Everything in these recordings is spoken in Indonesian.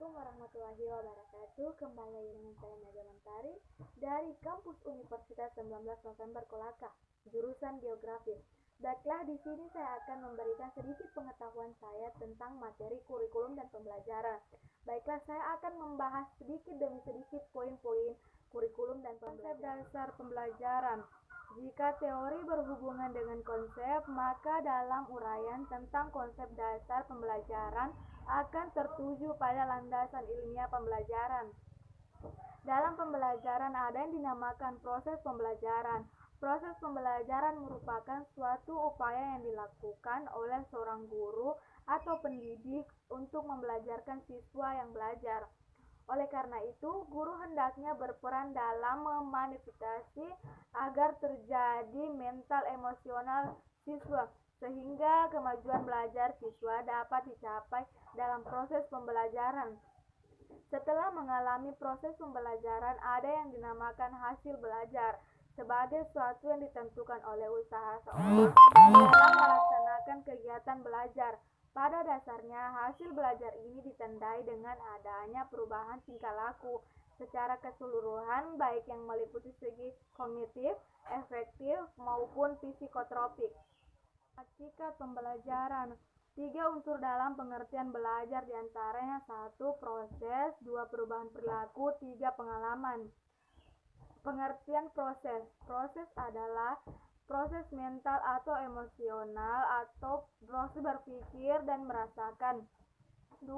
Assalamualaikum warahmatullahi wabarakatuh. Kembali lagi dengan saya Nadia Mentari dari Kampus Universitas 19 November Kolaka, jurusan Geografi. Baiklah, di sini saya akan memberikan sedikit pengetahuan saya tentang materi kurikulum dan pembelajaran. Baiklah, saya akan membahas sedikit demi sedikit poin-poin kurikulum dan konsep dasar pembelajaran. Jika teori berhubungan dengan konsep, maka dalam uraian tentang konsep dasar pembelajaran akan tertuju pada landasan ilmiah pembelajaran. Dalam pembelajaran ada yang dinamakan proses pembelajaran. Proses pembelajaran merupakan suatu upaya yang dilakukan oleh seorang guru atau pendidik untuk membelajarkan siswa yang belajar. Oleh karena itu, guru hendaknya berperan dalam memanfaatasi agar terjadi mental emosional siswa, sehingga kemajuan belajar siswa dapat dicapai dalam proses pembelajaran. Setelah mengalami proses pembelajaran, ada yang dinamakan hasil belajar, sebagai sesuatu yang ditentukan oleh usaha seorang dalam melaksanakan kegiatan belajar. Pada dasarnya, hasil belajar ini ditandai dengan adanya perubahan tingkah laku secara keseluruhan, baik yang meliputi segi kognitif, afektif, maupun psikotropik. Hakikat pembelajaran. 3 unsur dalam pengertian belajar diantaranya 1. Proses, 2. Perubahan perilaku, 3. Pengalaman. Pengertian proses. Proses adalah proses mental atau emosional atau proses berpikir dan merasakan. 2.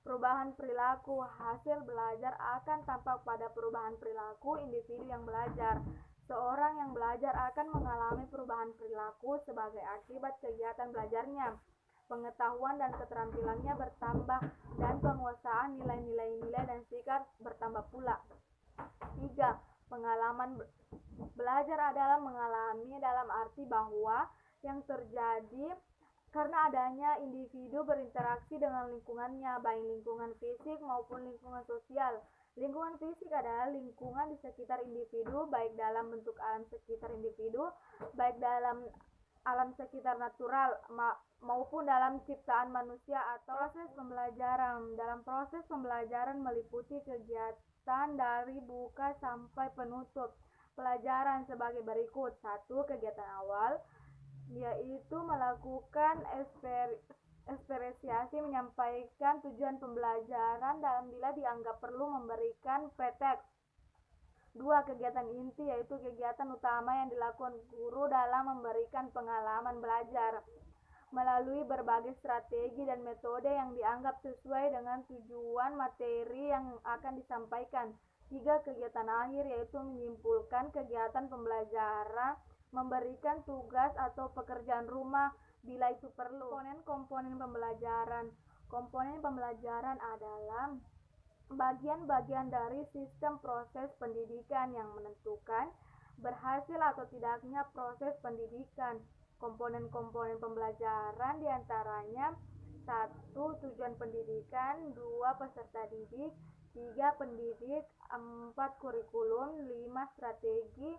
Perubahan perilaku. Hasil belajar akan tampak pada perubahan perilaku individu yang belajar. Seorang yang belajar akan mengalami perubahan perilaku sebagai akibat kegiatan belajarnya. Pengetahuan dan keterampilannya bertambah dan penguasaan nilai-nilai dan sikap bertambah pula. 3. Pengalaman. Belajar adalah mengalami dalam arti bahwa yang terjadi karena adanya individu berinteraksi dengan lingkungannya, baik lingkungan fisik maupun lingkungan sosial. Lingkungan fisik adalah lingkungan di sekitar individu, baik dalam bentuk alam sekitar individu, baik dalam alam sekitar natural maupun dalam ciptaan manusia atau proses pembelajaran. Dalam proses pembelajaran meliputi kegiatan dari buka sampai penutup pelajaran sebagai berikut. 1. Kegiatan awal, yaitu melakukan ekspresiasi, menyampaikan tujuan pembelajaran dalam bila dianggap perlu memberikan preteks. 2. Kegiatan inti, yaitu kegiatan utama yang dilakukan guru dalam memberikan pengalaman belajar melalui berbagai strategi dan metode yang dianggap sesuai dengan tujuan materi yang akan disampaikan. 3. Kegiatan akhir, yaitu menyimpulkan kegiatan pembelajaran, memberikan tugas atau pekerjaan rumah bila itu perlu. Komponen pembelajaran. Komponen pembelajaran adalah bagian-bagian dari sistem proses pendidikan yang menentukan berhasil atau tidaknya proses pendidikan. Komponen-komponen pembelajaran diantaranya 1. Tujuan pendidikan, 2. Peserta didik, 3. Pendidik, 4. Kurikulum, 5. Strategi,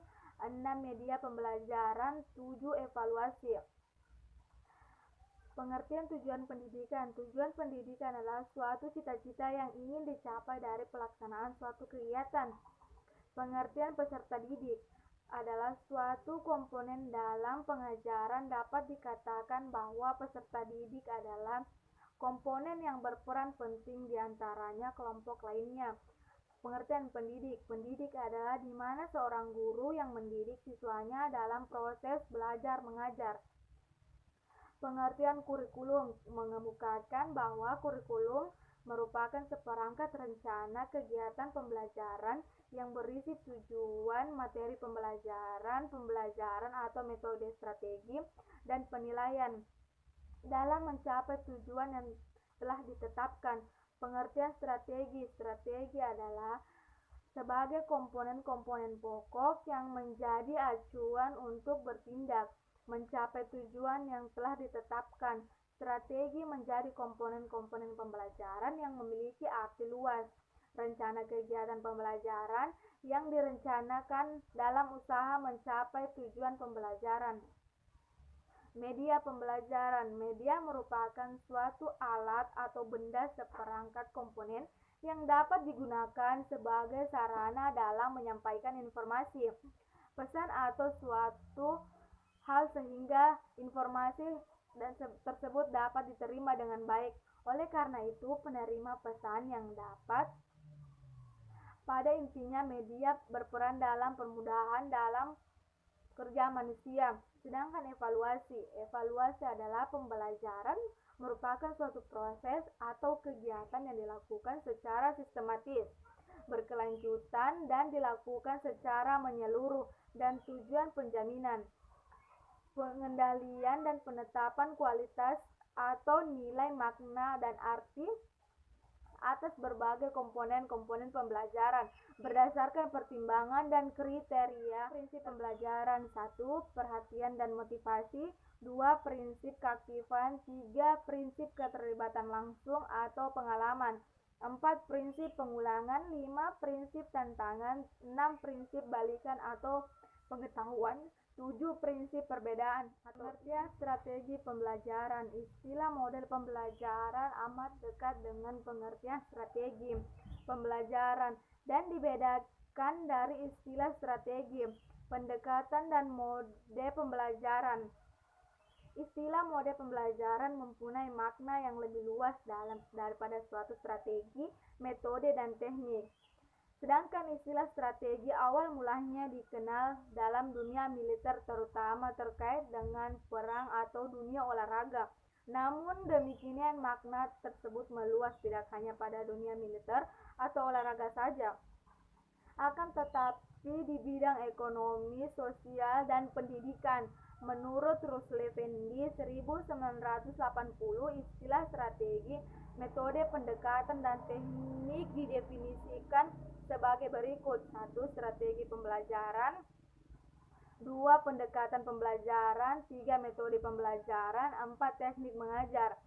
6. Media pembelajaran, 7. Evaluasi. Pengertian tujuan pendidikan. Tujuan pendidikan adalah suatu cita-cita yang ingin dicapai dari pelaksanaan suatu kegiatan. Pengertian peserta didik adalah suatu komponen dalam pengajaran. Dapat dikatakan bahwa peserta didik adalah komponen yang berperan penting diantaranya kelompok lainnya. Pengertian pendidik. Pendidik adalah di mana seorang guru yang mendidik siswanya dalam proses belajar mengajar. Pengertian kurikulum mengemukakan bahwa kurikulum merupakan seperangkat rencana kegiatan pembelajaran yang berisi tujuan, materi pembelajaran atau metode, strategi, dan penilaian dalam mencapai tujuan yang telah ditetapkan. Pengertian strategi. Strategi adalah sebagai komponen-komponen pokok yang menjadi acuan untuk bertindak mencapai tujuan yang telah ditetapkan. Strategi menjadi komponen-komponen pembelajaran yang memiliki arti luas. Rencana kegiatan pembelajaran yang direncanakan dalam usaha mencapai tujuan pembelajaran. Media pembelajaran. Media merupakan suatu alat atau benda seperangkat komponen yang dapat digunakan sebagai sarana dalam menyampaikan informasi, pesan atau suatu hal sehingga informasi tersebut dapat diterima dengan baik. Oleh karena itu, penerima pesan yang dapat pada intinya media berperan dalam permudahan dalam kerja manusia. Sedangkan evaluasi adalah pembelajaran merupakan suatu proses atau kegiatan yang dilakukan secara sistematis, berkelanjutan dan dilakukan secara menyeluruh dan tujuan penjaminan, pengendalian dan penetapan kualitas atau nilai makna dan arti atas berbagai komponen-komponen pembelajaran berdasarkan pertimbangan dan kriteria prinsip pembelajaran. 1. Perhatian dan motivasi. 2. Prinsip keaktifan. 3. Prinsip keterlibatan langsung atau pengalaman. 4. Prinsip pengulangan. 5. Prinsip tantangan. 6. Prinsip balikan atau pengetahuan. 7. Prinsip perbedaan. Pengertian strategi pembelajaran. Istilah model pembelajaran amat dekat dengan pengertian strategi pembelajaran dan dibedakan dari istilah strategi, pendekatan, dan mode pembelajaran. Istilah mode pembelajaran mempunyai makna yang lebih luas daripada suatu strategi, metode, dan teknik. Sedangkan istilah strategi awal mulanya dikenal dalam dunia militer, terutama terkait dengan perang atau dunia olahraga. Namun demikian makna tersebut meluas tidak hanya pada dunia militer atau olahraga saja, akan tetapi di bidang ekonomi, sosial, dan pendidikan. Menurut Rusli Effendi 1980, istilah strategi, metode pendekatan, dan teknik didefinisikan sebagai berikut. 1. Strategi pembelajaran. 2. Pendekatan pembelajaran. 3. Metode pembelajaran. 4. Teknik mengajar.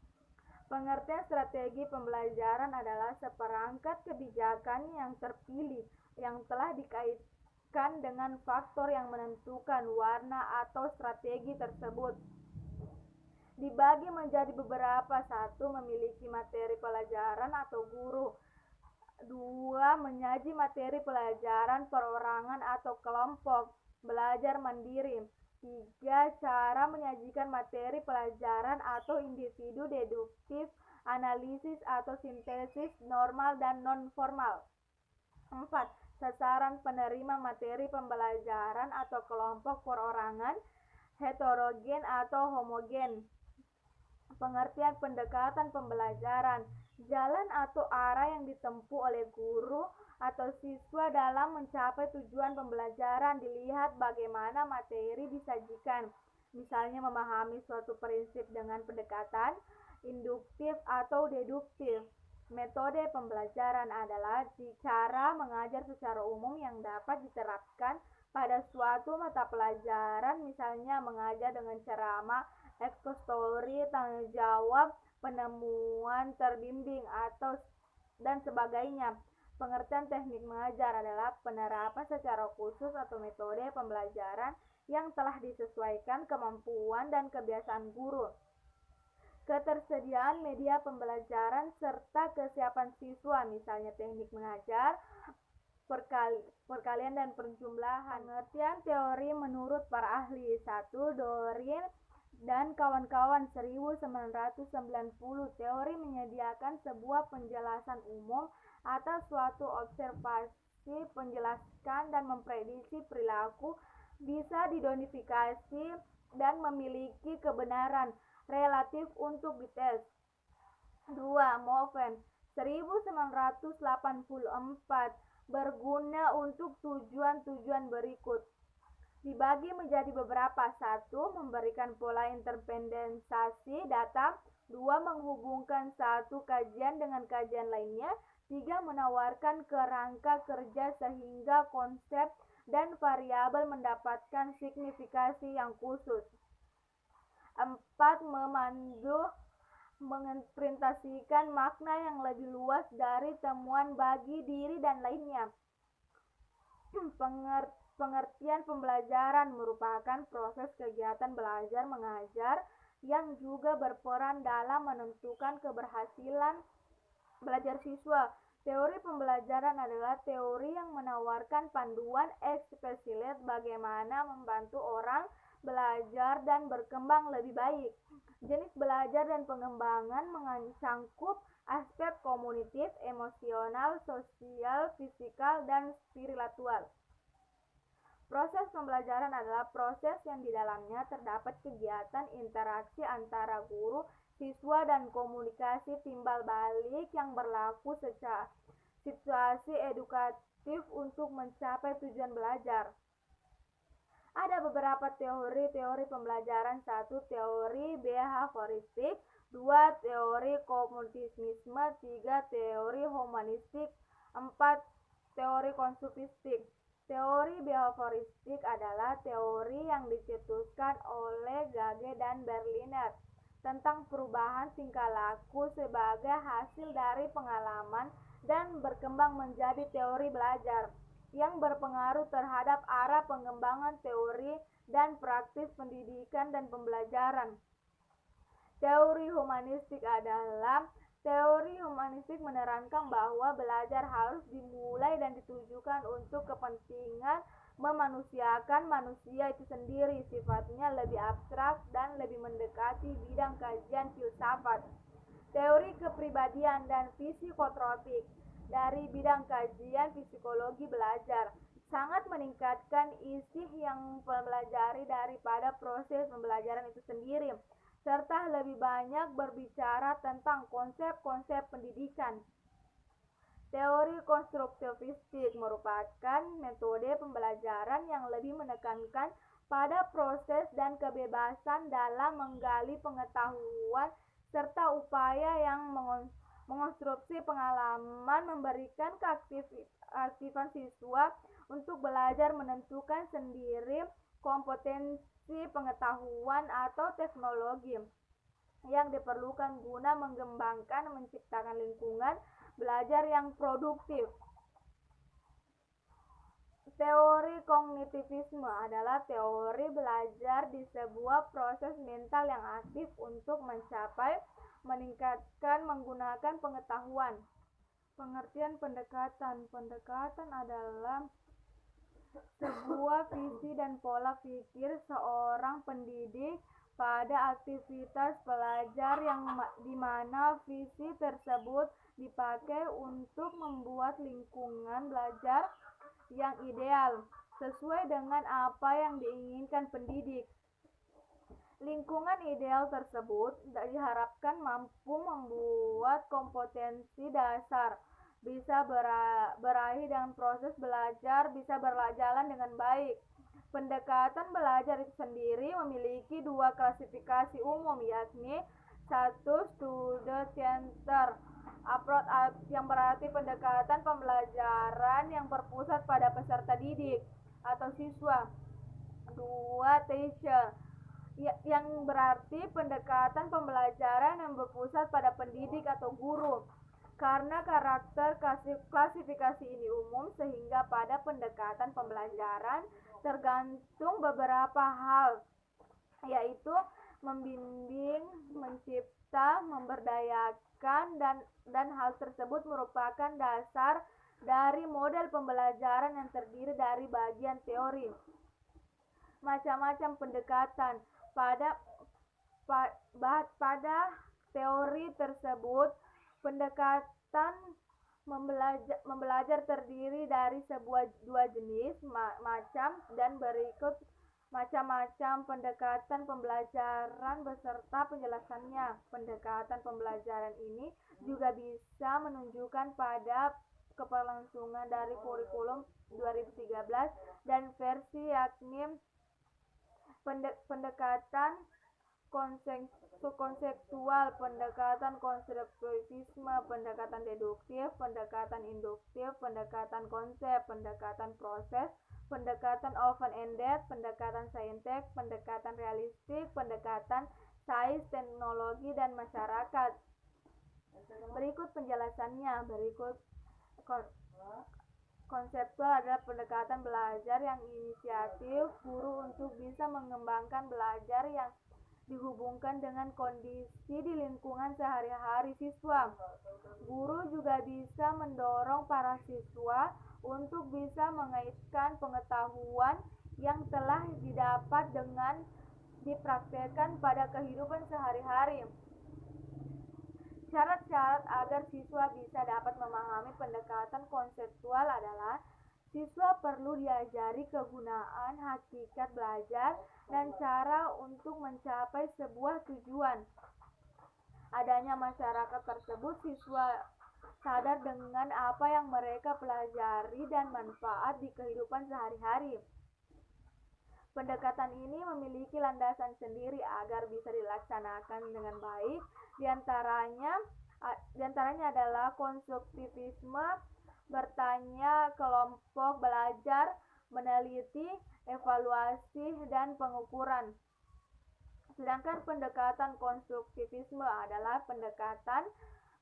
Pengertian strategi pembelajaran adalah seperangkat kebijakan yang terpilih yang telah dikaitkan dengan faktor yang menentukan warna atau strategi tersebut. Dibagi menjadi beberapa. 1. Memiliki materi pelajaran atau guru. 2. Menyaji materi pelajaran perorangan atau kelompok. Belajar mandiri. 3. Cara menyajikan materi pelajaran atau individu, deduktif, analisis atau sintesis, normal dan non-formal. 4. Sasaran penerima materi pembelajaran atau kelompok perorangan, heterogen atau homogen. Pengertian pendekatan pembelajaran. Jalan atau arah yang ditempuh oleh guru atau siswa dalam mencapai tujuan pembelajaran dilihat bagaimana materi disajikan. Misalnya memahami suatu prinsip dengan pendekatan induktif atau deduktif. Metode pembelajaran adalah cara mengajar secara umum yang dapat diterapkan pada suatu mata pelajaran, misalnya mengajar dengan ceramah, ekspository, tanggung jawab, penemuan terbimbing, atau dan sebagainya. Pengertian teknik mengajar adalah penerapan secara khusus atau metode pembelajaran yang telah disesuaikan kemampuan dan kebiasaan guru, ketersediaan media pembelajaran, serta kesiapan siswa, misalnya teknik mengajar, perkalian dan penjumlahan. Pengertian teori menurut para ahli. 1. Dorin dan kawan-kawan 1990. Teori menyediakan sebuah penjelasan umum atas suatu observasi, penjelaskan dan memprediksi perilaku, bisa didonifikasi dan memiliki kebenaran relatif untuk dites. 2. Moven 1984 berguna untuk tujuan-tujuan berikut. Dibagi menjadi beberapa. 1. Memberikan pola interpretasi data. 2. Menghubungkan satu kajian dengan kajian lainnya. 3. Menawarkan kerangka kerja sehingga konsep dan variabel mendapatkan signifikasi yang khusus. 4. Memandu menginterpretasikan makna yang lebih luas dari temuan bagi diri dan lainnya. Pengertian pembelajaran merupakan proses kegiatan belajar mengajar yang juga berperan dalam menentukan keberhasilan belajar siswa. Teori pembelajaran adalah teori yang menawarkan panduan eksplisit bagaimana membantu orang belajar dan berkembang lebih baik. Jenis belajar dan pengembangan mencangkup aspek kognitif, emosional, sosial, fisikal, dan spiritual. Proses pembelajaran adalah proses yang di dalamnya terdapat kegiatan interaksi antara guru, siswa, dan komunikasi timbal balik yang berlaku secara situasi edukatif untuk mencapai tujuan belajar. Ada beberapa teori pembelajaran. 1. Teori behavioristik. 2. Teori kognitivisme. 3. Teori humanistik. 4. Teori konstruktivistik. Teori behavioristik adalah teori yang dicetuskan oleh Gage dan Berliner tentang perubahan tingkah laku sebagai hasil dari pengalaman dan berkembang menjadi teori belajar yang berpengaruh terhadap arah pengembangan teori dan praktis pendidikan dan pembelajaran. Teori humanistik adalah teori humanistik menerangkan bahwa belajar harus dimulai dan ditujukan untuk kepentingan memanusiakan manusia itu sendiri, sifatnya lebih abstrak dan lebih mendekati bidang kajian filsafat. Teori kepribadian dan psikotropik dari bidang kajian psikologi belajar sangat meningkatkan isi yang pelajari daripada proses pembelajaran itu sendiri, serta lebih banyak berbicara tentang konsep-konsep pendidikan. Teori konstruktivistik merupakan metode pembelajaran yang lebih menekankan pada proses dan kebebasan dalam menggali pengetahuan serta upaya yang mengonstruksi pengalaman, memberikan keaktifan siswa untuk belajar menentukan sendiri kompetensi pengetahuan atau teknologi yang diperlukan guna mengembangkan menciptakan lingkungan belajar yang produktif. Teori kognitivisme adalah teori belajar di sebuah proses mental yang aktif untuk mencapai, meningkatkan, menggunakan pengetahuan. Pengertian pendekatan. Pendekatan adalah sebuah visi dan pola pikir seorang pendidik pada aktivitas pelajar yang di mana visi tersebut dipakai untuk membuat lingkungan belajar yang ideal sesuai dengan apa yang diinginkan pendidik. Lingkungan ideal tersebut diharapkan mampu membuat kompetensi dasar bisa berakhir dengan proses belajar bisa berjalan dengan baik. Pendekatan belajar itu sendiri memiliki dua klasifikasi umum, yakni 1. Student center approach, yang berarti pendekatan pembelajaran yang berpusat pada peserta didik atau siswa. 2. Teacher, yang berarti pendekatan pembelajaran yang berpusat pada pendidik atau guru. Karena karakter klasifikasi ini umum, sehingga pada pendekatan pembelajaran tergantung beberapa hal, yaitu membimbing, mencipta, memberdayakan, dan hal tersebut merupakan dasar dari model pembelajaran yang terdiri dari bagian teori. Macam-macam pendekatan. Pada teori tersebut, pendekatan membelajar terdiri dari dua jenis macam dan berikut macam-macam pendekatan pembelajaran beserta penjelasannya. Pendekatan pembelajaran ini juga bisa menunjukkan pada keberlangsungan dari kurikulum 2013 dan versi, yakni pendekatan konseptual, pendekatan konstruktivisme, pendekatan deduktif, pendekatan induktif, pendekatan konsep, pendekatan proses, pendekatan open-ended, pendekatan saintek, pendekatan realistik, pendekatan sains, teknologi, dan masyarakat. Berikut penjelasannya. Konseptual adalah pendekatan belajar yang inisiatif guru untuk bisa mengembangkan belajar yang dihubungkan dengan kondisi di lingkungan sehari-hari siswa. Guru juga bisa mendorong para siswa untuk bisa mengaitkan pengetahuan yang telah didapat dengan dipraktikkan pada kehidupan sehari-hari. Syarat-syarat agar siswa bisa dapat memahami pendekatan konseptual adalah siswa perlu diajari kegunaan hakikat belajar dan cara untuk mencapai sebuah tujuan. Adanya masyarakat tersebut, siswa sadar dengan apa yang mereka pelajari dan manfaat di kehidupan sehari-hari. Pendekatan ini memiliki landasan sendiri agar bisa dilaksanakan dengan baik. Di antaranya adalah konstruktivisme, bertanya, kelompok belajar, meneliti, evaluasi, dan pengukuran. Sedangkan pendekatan konstruktivisme adalah pendekatan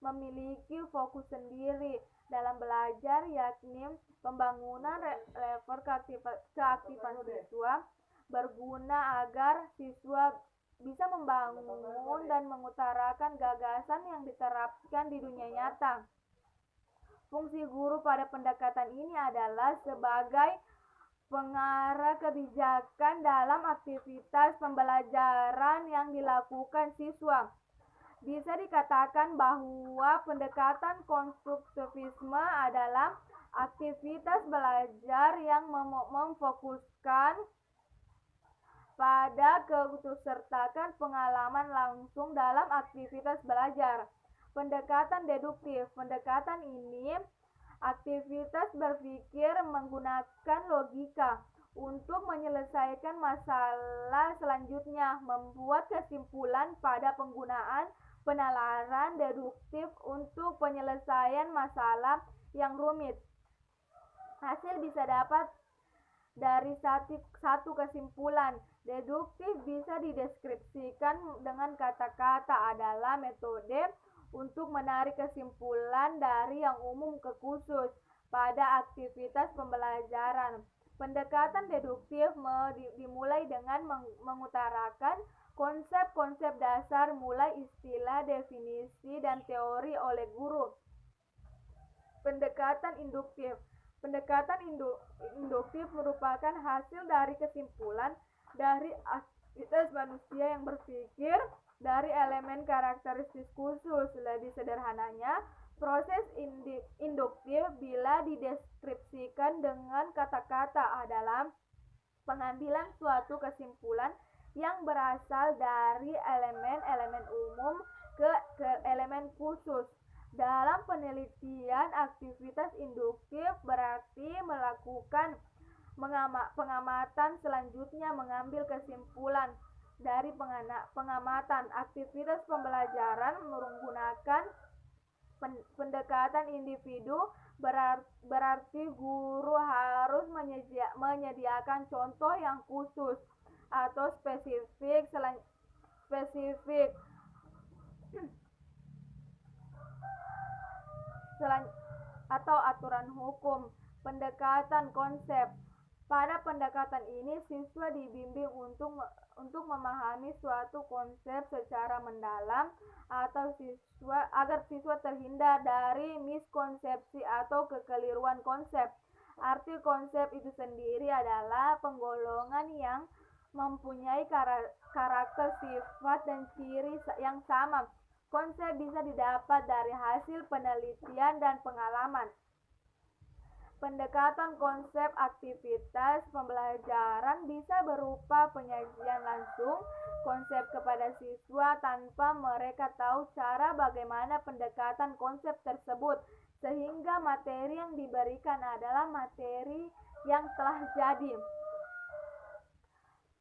memiliki fokus sendiri dalam belajar, yakni pembangunan level keaktifan siswa berguna agar siswa bisa membangun dan mengutarakan gagasan yang diterapkan di dunia nyata. Fungsi guru pada pendekatan ini adalah sebagai pengarah kebijakan dalam aktivitas pembelajaran yang dilakukan siswa. Bisa dikatakan bahwa pendekatan konstruktivisme adalah aktivitas belajar yang memfokuskan pada keikutsertaan pengalaman langsung dalam aktivitas belajar. Pendekatan deduktif. Pendekatan ini aktivitas berpikir menggunakan logika untuk menyelesaikan masalah selanjutnya, membuat kesimpulan pada penggunaan penalaran deduktif untuk penyelesaian masalah yang rumit. Hasil bisa dapat dari satu kesimpulan. Deduktif bisa dideskripsikan dengan kata-kata adalah metode untuk menarik kesimpulan dari yang umum ke khusus pada aktivitas pembelajaran. Pendekatan deduktif dimulai dengan mengutarakan konsep-konsep dasar mulai istilah, definisi, dan teori oleh guru. Pendekatan induktif. Pendekatan induktif merupakan hasil dari kesimpulan dari aktivitas manusia yang berpikir dari elemen karakteristik khusus. Lebih sederhananya, proses induktif bila dideskripsikan dengan kata-kata adalah pengambilan suatu kesimpulan yang berasal dari elemen-elemen umum ke elemen khusus. Dalam penelitian, aktivitas induktif berarti melakukan pengamatan, selanjutnya mengambil kesimpulan dari pengamatan. Aktivitas pembelajaran menggunakan pendekatan individu berarti guru harus menyediakan contoh yang khusus atau spesifik atau aturan hukum. Pendekatan konsep. Pada pendekatan ini, siswa dibimbing untuk memahami suatu konsep secara mendalam agar siswa terhindar dari miskonsepsi atau kekeliruan konsep. Arti konsep itu sendiri adalah penggolongan yang mempunyai karakter, sifat, dan ciri yang sama. Konsep bisa didapat dari hasil penelitian dan pengalaman. Pendekatan konsep aktivitas pembelajaran bisa berupa penyajian langsung konsep kepada siswa tanpa mereka tahu cara bagaimana pendekatan konsep tersebut, sehingga materi yang diberikan adalah materi yang telah jadi.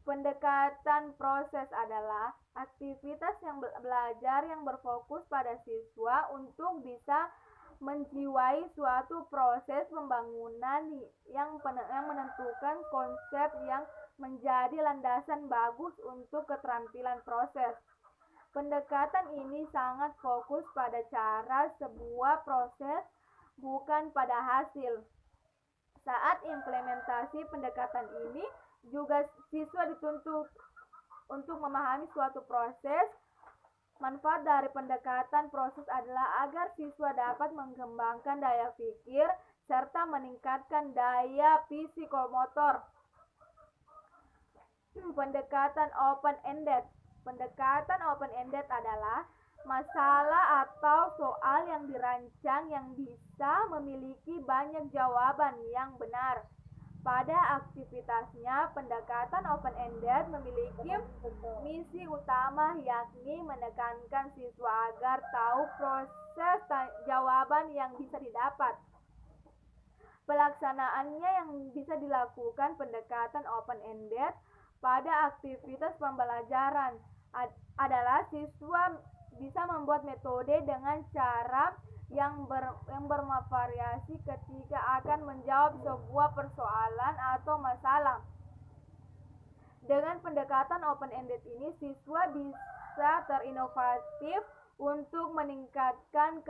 Pendekatan proses adalah aktivitas yang belajar yang berfokus pada siswa untuk bisa menjiwai suatu proses pembangunan yang menentukan konsep yang menjadi landasan bagus untuk keterampilan proses. Pendekatan ini sangat fokus pada cara sebuah proses, bukan pada hasil. Saat implementasi pendekatan ini juga siswa dituntut untuk memahami suatu proses. Manfaat dari pendekatan proses adalah agar siswa dapat mengembangkan daya pikir serta meningkatkan daya psikomotor. Pendekatan open-ended. Pendekatan open-ended adalah masalah atau soal yang dirancang yang bisa memiliki banyak jawaban yang benar. Pada aktivitasnya, pendekatan open-ended memiliki misi utama yakni menekankan siswa agar tahu proses jawaban yang bisa didapat. Pelaksanaannya yang bisa dilakukan pendekatan open-ended pada aktivitas pembelajaran adalah siswa bisa membuat metode dengan cara yang bervariasi ketika akan menjawab sebuah persoalan atau masalah. Dengan pendekatan open-ended ini, siswa bisa terinovatif untuk meningkatkan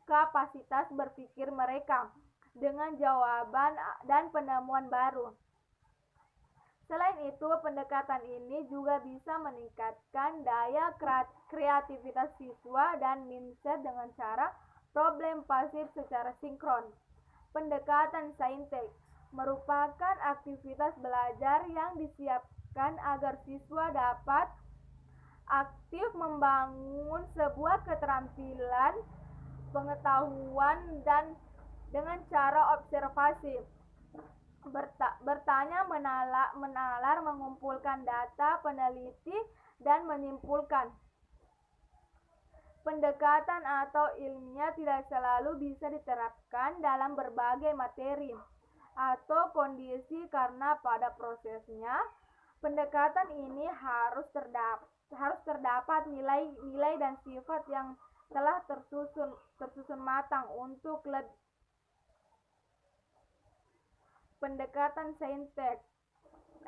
kapasitas berpikir mereka dengan jawaban dan penemuan baru. Selain itu, pendekatan ini juga bisa meningkatkan daya kreativitas siswa dan mindset dengan cara problem pasif secara sinkron. Pendekatan saintek merupakan aktivitas belajar yang disiapkan agar siswa dapat aktif membangun sebuah keterampilan pengetahuan dan dengan cara observasi. Bertanya, menalar, mengumpulkan data, peneliti, dan menyimpulkan. Pendekatan atau ilmiah tidak selalu bisa diterapkan dalam berbagai materi atau kondisi karena pada prosesnya pendekatan ini harus terdapat nilai dan sifat yang telah tersusun matang untuk pendekatan saintek.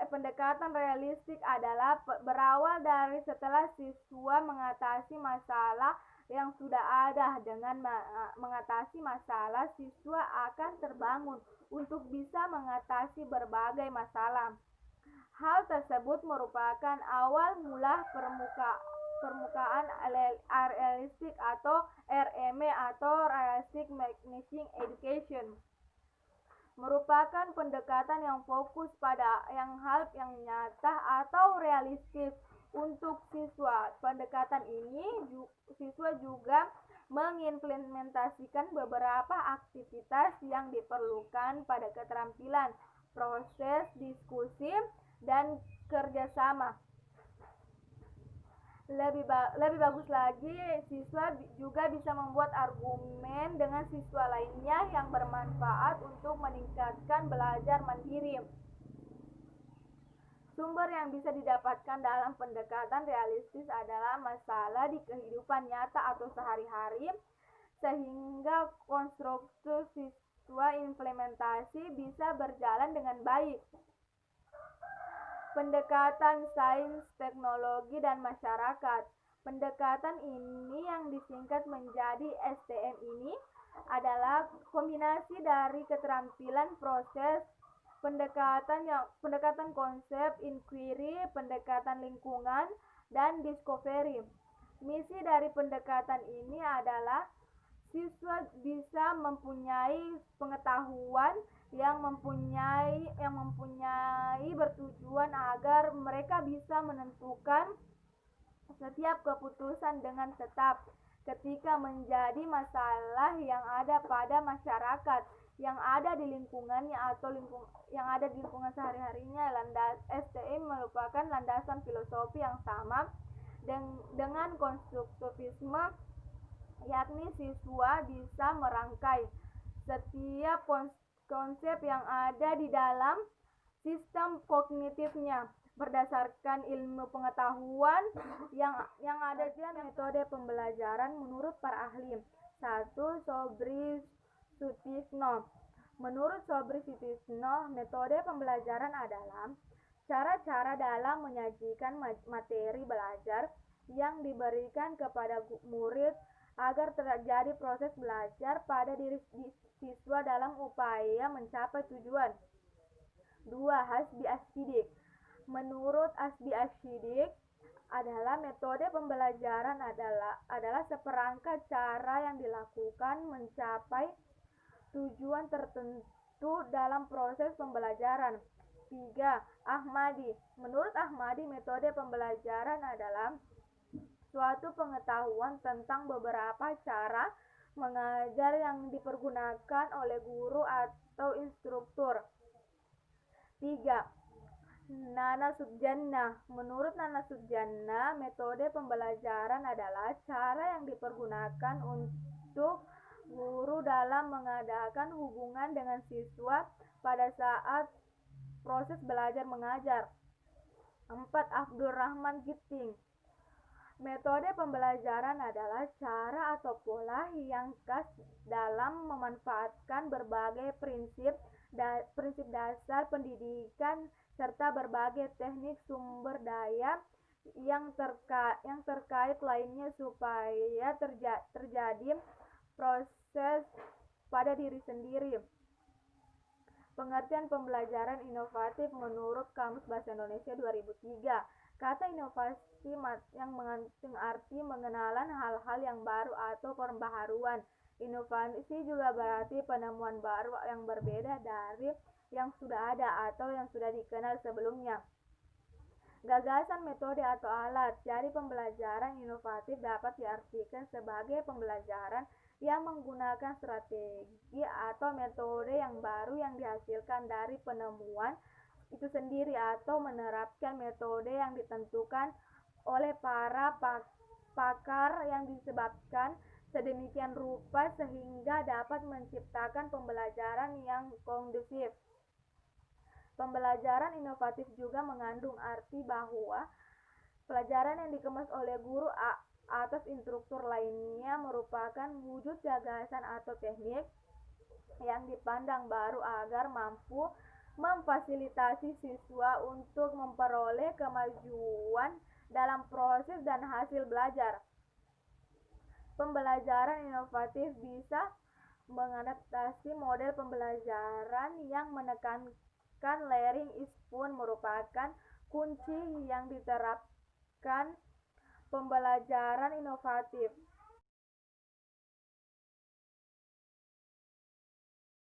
Pendekatan realistik adalah berawal dari setelah siswa mengatasi masalah yang sudah ada. Dengan mengatasi masalah, siswa akan terbangun untuk bisa mengatasi berbagai masalah. Hal tersebut merupakan awal mula permukaan realistik atau RME atau Realistic Mathematics Education. Merupakan pendekatan yang fokus pada hal yang nyata atau realistis untuk siswa. Pendekatan ini siswa juga mengimplementasikan beberapa aktivitas yang diperlukan pada keterampilan proses, diskusi, dan kerjasama. Lebih bagus lagi, siswa juga bisa membuat argumen dengan siswa lainnya yang bermanfaat untuk meningkatkan belajar mandiri. Sumber yang bisa didapatkan dalam pendekatan realistis adalah masalah di kehidupan nyata atau sehari-hari, sehingga konstruksi siswa implementasi bisa berjalan dengan baik. Pendekatan sains, teknologi, dan masyarakat. Pendekatan ini yang disingkat menjadi STM ini adalah kombinasi dari keterampilan proses, pendekatan konsep, inquiry, pendekatan lingkungan, dan discovery. Misi dari pendekatan ini adalah siswa bisa mempunyai pengetahuan yang mempunyai bertujuan agar mereka bisa menentukan setiap keputusan dengan tetap ketika menjadi masalah yang ada pada masyarakat, yang ada di lingkungannya atau yang ada di lingkungan sehari-harinya. STM merupakan landasan filosofi yang sama dengan konstruktivisme, yakni siswa bisa merangkai setiap konsep yang ada di dalam sistem kognitifnya berdasarkan ilmu pengetahuan yang ada dan metode pembelajaran menurut para ahli. 1. Sobri Sutisno. Menurut Sobri Sutisno, metode pembelajaran adalah cara-cara dalam menyajikan materi belajar yang diberikan kepada murid agar terjadi proses belajar pada diri siswa dalam upaya mencapai tujuan. 2. Hasbi Ashidik. Menurut Hasbi Ashidik, adalah metode pembelajaran adalah seperangkat cara yang dilakukan mencapai tujuan tertentu dalam proses pembelajaran. 3. Ahmadi. Menurut Ahmadi, metode pembelajaran adalah suatu pengetahuan tentang beberapa cara mengajar yang dipergunakan oleh guru atau instruktur. 3. Nana Sujana. Menurut Nana Sujana, metode pembelajaran adalah cara yang dipergunakan untuk guru dalam mengadakan hubungan dengan siswa pada saat proses belajar mengajar. 4. Abdurrahman Gitting. Metode pembelajaran adalah cara atau pola yang khas dalam memanfaatkan berbagai prinsip dasar pendidikan serta berbagai teknik sumber daya yang terkait lainnya supaya terjadi proses pada diri sendiri. Pengertian pembelajaran inovatif menurut Kamus Bahasa Indonesia 2003. Kata inovasi yang mengandung arti mengenalan hal-hal yang baru atau pembaharuan. Inovasi juga berarti penemuan baru yang berbeda dari yang sudah ada atau yang sudah dikenal sebelumnya. Gagasan, metode atau alat. Jadi pembelajaran inovatif dapat diartikan sebagai pembelajaran yang menggunakan strategi atau metode yang baru yang dihasilkan dari penemuan itu sendiri atau menerapkan metode yang ditentukan oleh para pakar yang disebabkan sedemikian rupa sehingga dapat menciptakan pembelajaran yang kondusif. Pembelajaran inovatif juga mengandung arti bahwa pelajaran yang dikemas oleh guru atas instruktur lainnya merupakan wujud gagasan atau teknik yang dipandang baru agar mampu memfasilitasi siswa untuk memperoleh kemajuan dalam proses dan hasil belajar. Pembelajaran inovatif bisa mengadaptasi model pembelajaran yang menekankan learning is fun merupakan kunci yang diterapkan pembelajaran inovatif.